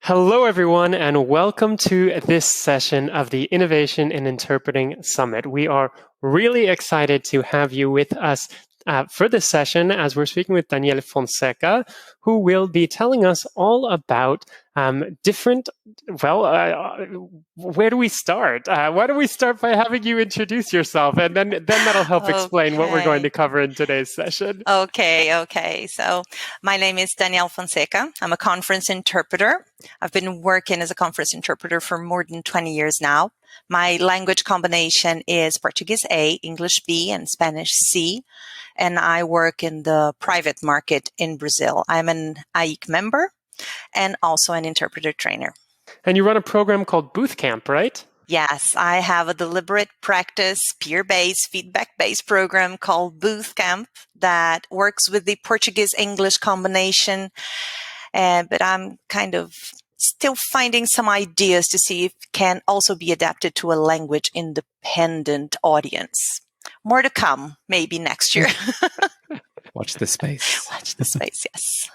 Hello, everyone, and welcome to this session of the Innovation in Interpreting Summit. We are really excited to have you with us for this session as we're speaking with Daniele Fonseca, who will be telling us all about where do we start? Why don't we start by having you introduce yourself, and then that'll help explain what we're going to cover in today's session. Okay. So my name is Daniele Fonseca. I'm a conference interpreter. I've been working as a conference interpreter for more than 20 years now. My language combination is Portuguese A, English B, and Spanish C. And I work in the private market in Brazil. I'm an AIC member and also an interpreter trainer. And you run a program called Booth Camp, right? Yes, I have a deliberate practice, peer-based, feedback-based program called Booth Camp that works with the Portuguese-English combination. But I'm kind of still finding some ideas to see if it can also be adapted to a language independent audience. More to come, maybe next year. Watch the space. Watch the space, yes.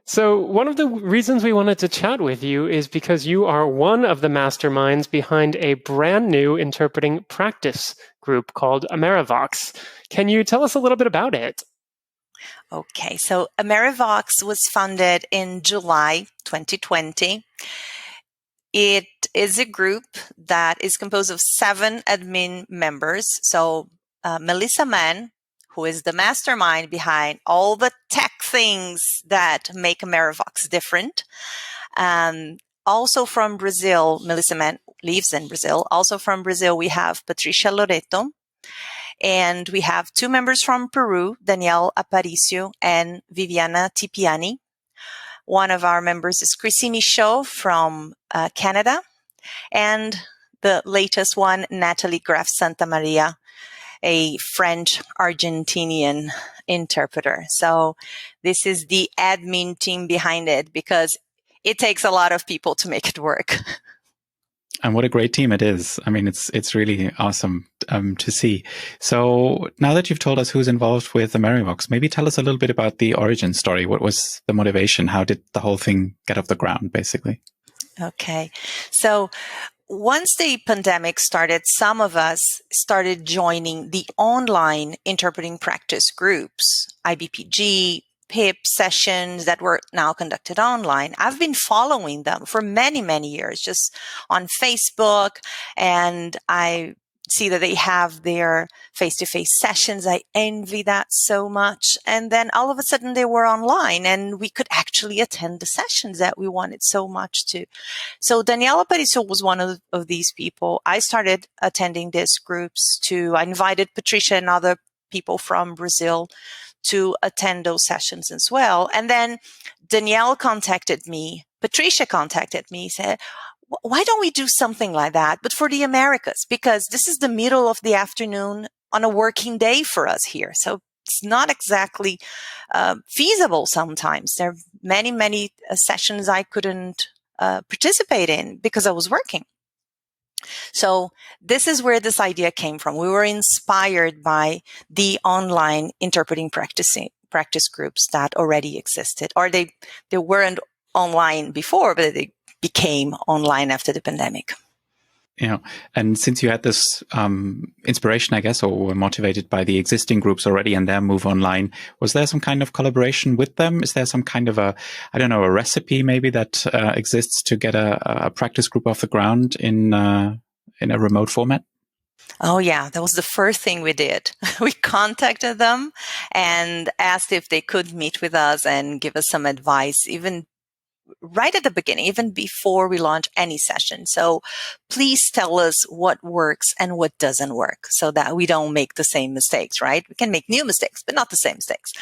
So one of the reasons we wanted to chat with you is because you are one of the masterminds behind a brand new interpreting practice group called AmeriVox. Can you tell us a little bit about it? Okay, so AmeriVox was founded in July 2020. It is a group that is composed of 7 admin members. So Melissa Mann, who is the mastermind behind all the tech things that make AmeriVox different. Also from Brazil, Melissa Mann lives in Brazil. Also from Brazil, we have Patricia Loreto. And we have 2 members from Peru, Danielle Aparicio and Viviana Tipiani. One of our members is Christine Shaw from Canada. And the latest one, Natalie Graf Santa Maria, a French-Argentinian interpreter. So this is the admin team behind it because it takes a lot of people to make it work. And what a great team it is. I mean, it's really awesome to see. So now that you've told us who's involved with AmeriVox, maybe tell us a little bit about the origin story. What was the motivation? How did the whole thing get off the ground, basically? Okay. So once the pandemic started, some of us started joining the online interpreting practice groups, IBPG, PIP sessions that were now conducted online. I've been following them for many, many years, just on Facebook, and I see that they have their face-to-face sessions. I envy that so much. And then all of a sudden they were online and we could actually attend the sessions that we wanted so much to. So Daniela Aparicio was one of these people. I started attending these groups too. I invited Patricia and other people from Brazil to attend those sessions as well. And then Danielle contacted me, Patricia contacted me, said, why don't we do something like that, but for the Americas? Because this is the middle of the afternoon on a working day for us here. So it's not exactly feasible sometimes. There are many, many sessions I couldn't participate in because I was working. So this is where this idea came from. We were inspired by the online interpreting practice groups that already existed, or they weren't online before, but they became online after the pandemic. Yeah. And since you had this inspiration, I guess, or were motivated by the existing groups already and their move online, was there some kind of collaboration with them? Is there some kind of a recipe maybe that exists to get a practice group off the ground in a remote format? Oh, yeah. That was the first thing we did. We contacted them and asked if they could meet with us and give us some advice, even right at the beginning, even before we launch any session. So please tell us what works and what doesn't work so that we don't make the same mistakes, right? We can make new mistakes, but not the same mistakes.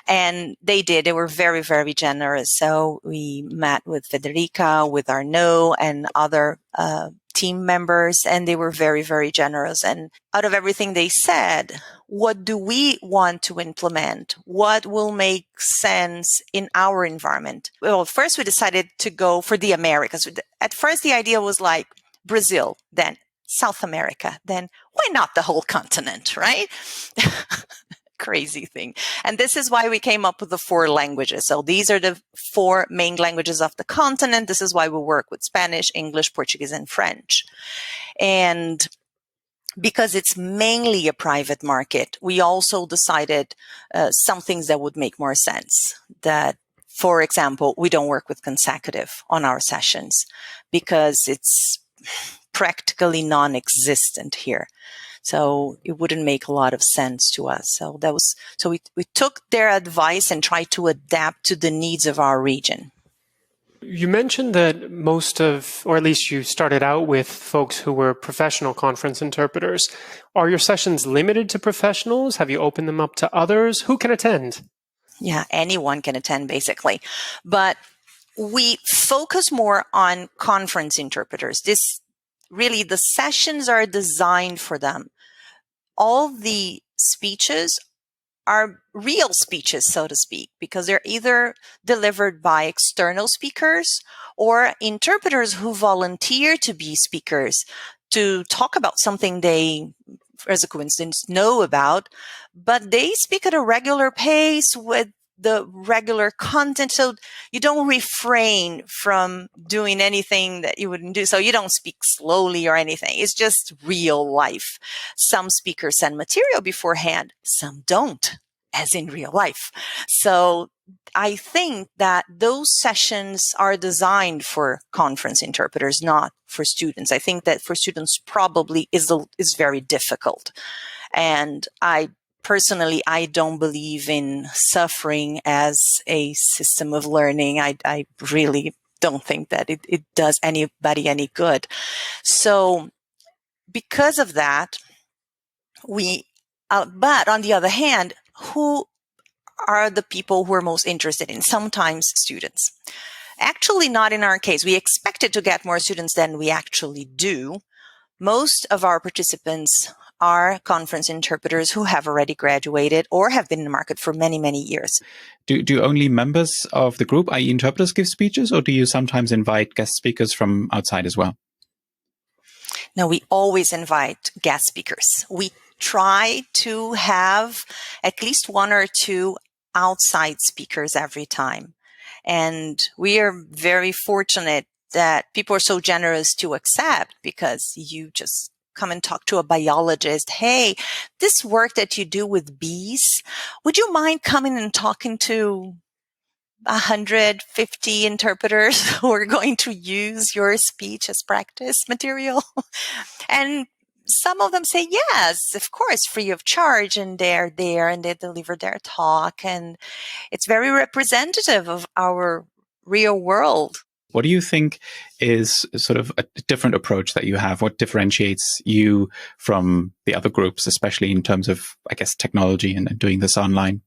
And they did. They were very, very generous. So we met with Federica, with Arnaud and other team members, and they were very, very generous. And out of everything they said, what do we want to implement? What will make sense in our environment? Well, first we decided to go for the Americas. At first, the idea was like Brazil, then South America, then why not the whole continent, right? crazy thing. And this is why we came up with the 4 languages. So these are the 4 main languages of the continent. This is why we work with Spanish, English, Portuguese, and French. And because it's mainly a private market, we also decided some things that would make more sense. That, for example, we don't work with consecutive on our sessions because it's practically non-existent here. So it wouldn't make a lot of sense to us. So we took their advice and tried to adapt to the needs of our region. You mentioned that most of, or at least you started out with folks who were professional conference interpreters. Are your sessions limited to professionals? Have you opened them up to others? Who can attend? Yeah, anyone can attend basically. But we focus more on conference interpreters. Really, the sessions are designed for them. All the speeches are real speeches, so to speak, because they're either delivered by external speakers or interpreters who volunteer to be speakers to talk about something they, as a coincidence, know about, but they speak at a regular pace with the regular content. So you don't refrain from doing anything that you wouldn't do. So you don't speak slowly or anything. It's just real life. Some speakers send material beforehand. Some don't, as in real life. So I think that those sessions are designed for conference interpreters, not for students. I think that for students probably is very difficult. And Personally, I don't believe in suffering as a system of learning. I really don't think that it does anybody any good. So because of that, but on the other hand, who are the people who are most interested in? Sometimes students. Actually, not in our case. We expected to get more students than we actually do. Most of our participants are conference interpreters who have already graduated or have been in the market for many, many years. Do only members of the group, i.e. interpreters, give speeches, or do you sometimes invite guest speakers from outside as well? No, we always invite guest speakers. We try to have at least 1 or 2 outside speakers every time. And we are very fortunate that people are so generous to accept, because you just come and talk to a biologist. Hey, this work that you do with bees, would you mind coming and talking to 150 interpreters who are going to use your speech as practice material? And some of them say, yes, of course, free of charge. And they're there and they deliver their talk. And it's very representative of our real world. What do you think is sort of a different approach that you have? What differentiates you from the other groups, especially in terms of, I guess, technology and doing this online?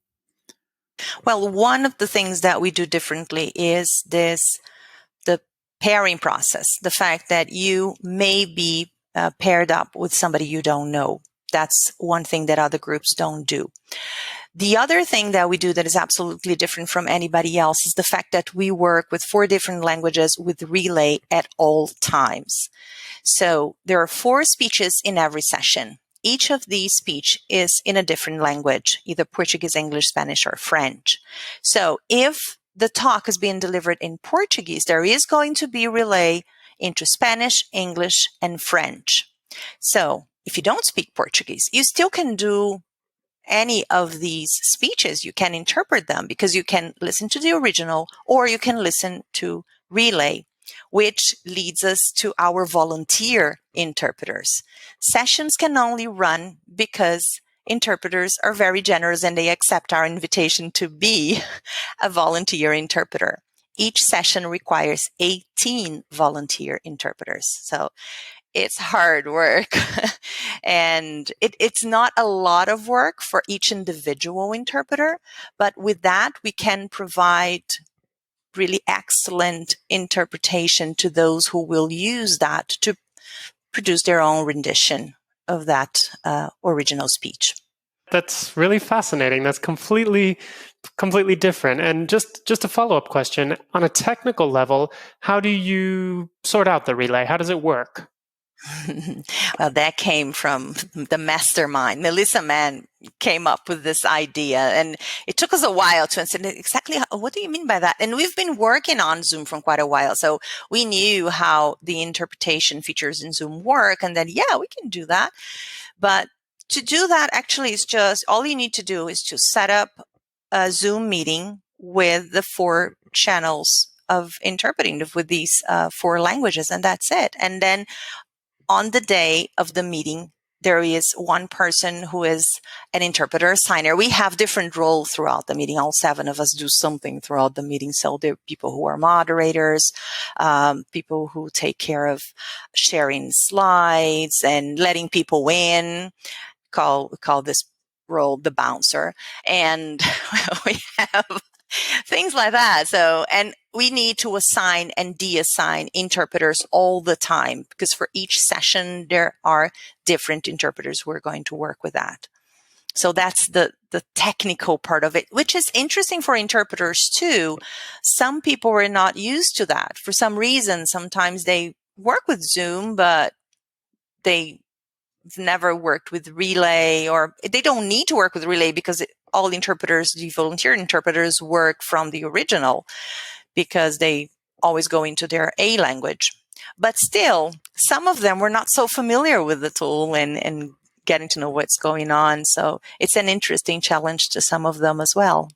Well, one of the things that we do differently is the pairing process. The fact that you may be paired up with somebody you don't know. That's one thing that other groups don't do. The other thing that we do that is absolutely different from anybody else is the fact that we work with 4 different languages with relay at all times. So there are 4 speeches in every session. Each of these speech is in a different language, either Portuguese, English, Spanish, or French. So if the talk is being delivered in Portuguese, there is going to be relay into Spanish, English, and French. So if you don't speak Portuguese, you still can do any of these speeches. You can interpret them because you can listen to the original or you can listen to relay, which leads us to our volunteer interpreters. Sessions can only run because interpreters are very generous and they accept our invitation to be a volunteer interpreter. Each session requires 18 volunteer interpreters. So it's hard work. And it's not a lot of work for each individual interpreter, but with that, we can provide really excellent interpretation to those who will use that to produce their own rendition of that original speech. That's really fascinating. That's completely different. And just a follow-up question, on a technical level, how do you sort out the relay? How does it work? Well, that came from the mastermind. Melissa Mann came up with this idea, and it took us a while to understand exactly what do you mean by that? And we've been working on Zoom for quite a while, so we knew how the interpretation features in Zoom work, and then, yeah, we can do that. But to do that, actually, is just all you need to do is to set up a Zoom meeting with the 4 channels of interpreting with these 4 languages, and that's it. And then on the day of the meeting, there is one person who is an interpreter, a signer. We have different roles throughout the meeting. All 7 of us do something throughout the meeting. So there are people who are moderators, people who take care of sharing slides and letting people in. We call this role the bouncer. And we have things like that. So, and we need to assign and deassign interpreters all the time, because for each session, there are different interpreters who are going to work with that. So that's the technical part of it, which is interesting for interpreters too. Some people are not used to that. For some reason, sometimes they work with Zoom, but they've never worked with Relay, or they don't need to work with Relay because all interpreters, the volunteer interpreters, work from the original because they always go into their A language. But still, some of them were not so familiar with the tool and getting to know what's going on. So it's an interesting challenge to some of them as well.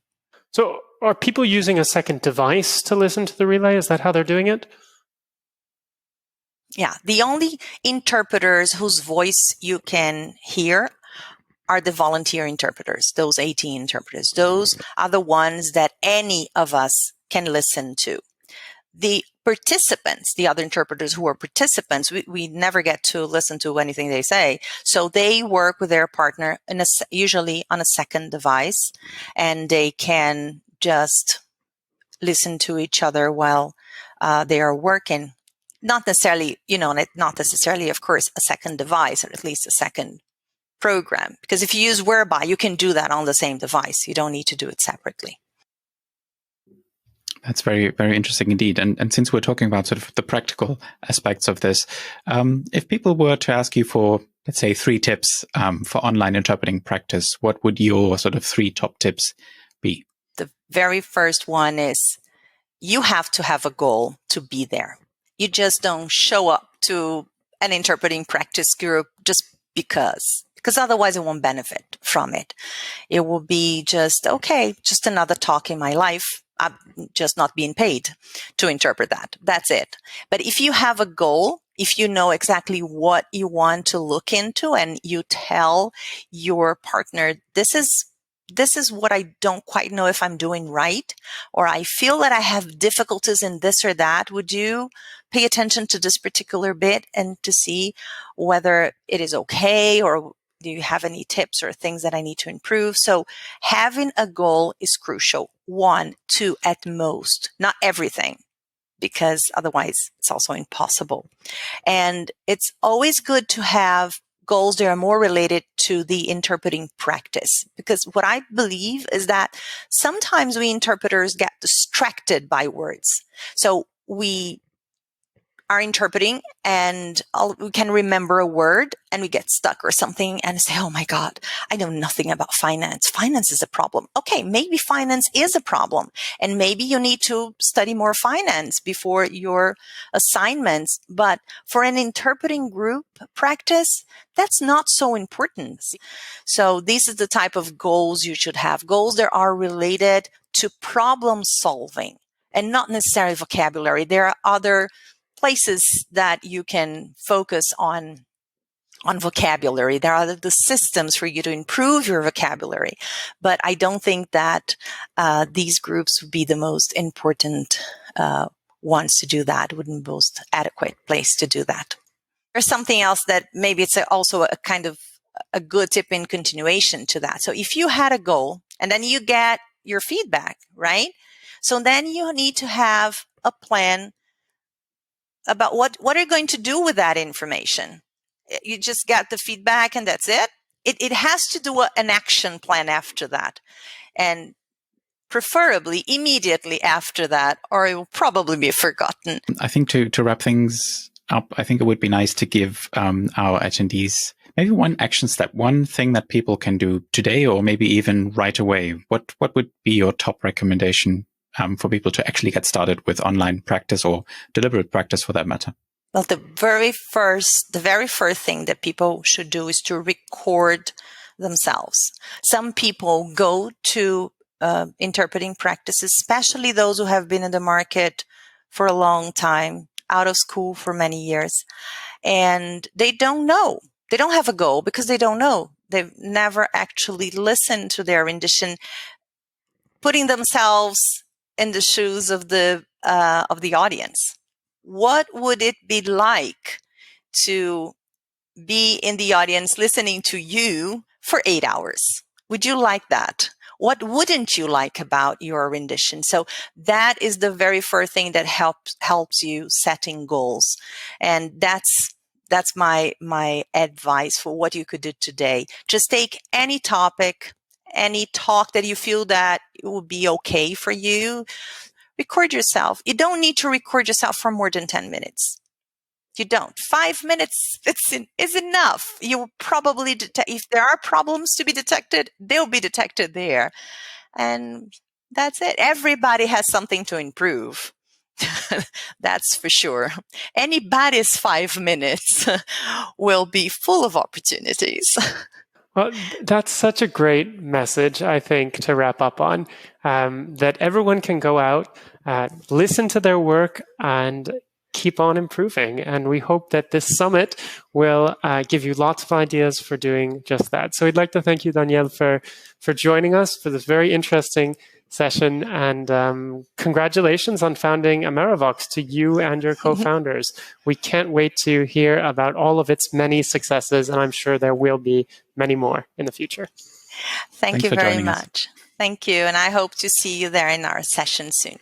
So are people using a second device to listen to the relay? Is that how they're doing it? Yeah, the only interpreters whose voice you can hear are the volunteer interpreters, those 18 interpreters. Those are the ones that any of us can listen to. The participants, the other interpreters who are participants, we never get to listen to anything they say. So they work with their partner usually on a second device, and they can just listen to each other while they are working. Not necessarily, not necessarily, of course, a second device, or at least a second program. Because if you use Whereby, you can do that on the same device. You don't need to do it separately. That's very, very interesting indeed. And since we're talking about sort of the practical aspects of this, if people were to ask you for, let's say, 3 tips for online interpreting practice, what would your sort of 3 top tips be? The very first one is you have to have a goal to be there. You just don't show up to an interpreting practice group just because otherwise it won't benefit from it. It will be just, okay, just another talk in my life. I'm just not being paid to interpret that. That's it. But if you have a goal, if you know exactly what you want to look into, and you tell your partner, this is what I don't quite know if I'm doing right, or I feel that I have difficulties in this or that. Would you pay attention to this particular bit and to see whether it is okay, or do you have any tips or things that I need to improve? So having a goal is crucial. 1, 2 at most, not everything, because otherwise it's also impossible. And it's always good to have goals that are more related to the interpreting practice, because what I believe is that sometimes we interpreters get distracted by words. So we are interpreting and we can remember a word and we get stuck or something and say, oh my God, I know nothing about finance. Finance is a problem. Okay, maybe finance is a problem, and maybe you need to study more finance before your assignments. But for an interpreting group practice, that's not so important. So this is the type of goals you should have. Goals that are related to problem solving and not necessarily vocabulary. There are other places that you can focus on vocabulary. There are the systems for you to improve your vocabulary. But I don't think that these groups would be the most important ones to do that, wouldn't be the most adequate place to do that. There's something else that maybe it's also a kind of a good tip in continuation to that. So if you had a goal and then you get your feedback, right? So then you need to have a plan about what are you going to do with that information. You just got the feedback and that's it. It has to do an action plan after that, and preferably immediately after that, or it will probably be forgotten. I think to wrap things up, I think it would be nice to give our attendees maybe one action step, one thing that people can do today or maybe even right away. What would be your top recommendation for people to actually get started with online practice or deliberate practice for that matter? Well, the very first thing that people should do is to record themselves. Some people go to interpreting practices, especially those who have been in the market for a long time, out of school for many years, and they don't know. They don't have a goal because they don't know. They've never actually listened to their rendition, putting themselves in the shoes of the audience. What would it be like to be in the audience listening to you for 8 hours? Would you like that? What wouldn't you like about your rendition? So that is the very first thing that helps you setting goals. And that's my advice for what you could do today. Just take any topic, any talk that you feel that it would be okay for you. Record yourself. You don't need to record yourself for more than 10 minutes. You don't. 5 minutes is enough. You will probably detect, if there are problems to be detected, they'll be detected there. And that's it. Everybody has something to improve. That's for sure. Anybody's 5 minutes will be full of opportunities. Well, that's such a great message, I think, to wrap up on, that everyone can go out, listen to their work, and keep on improving. And we hope that this summit will give you lots of ideas for doing just that. So we'd like to thank you, Daniele, for joining us for this very interesting session. And congratulations on founding AmeriVox to you and your co-founders. We can't wait to hear about all of its many successes, and I'm sure there will be many more in the future. Thank you very much. Thank you. And I hope to see you there in our session soon.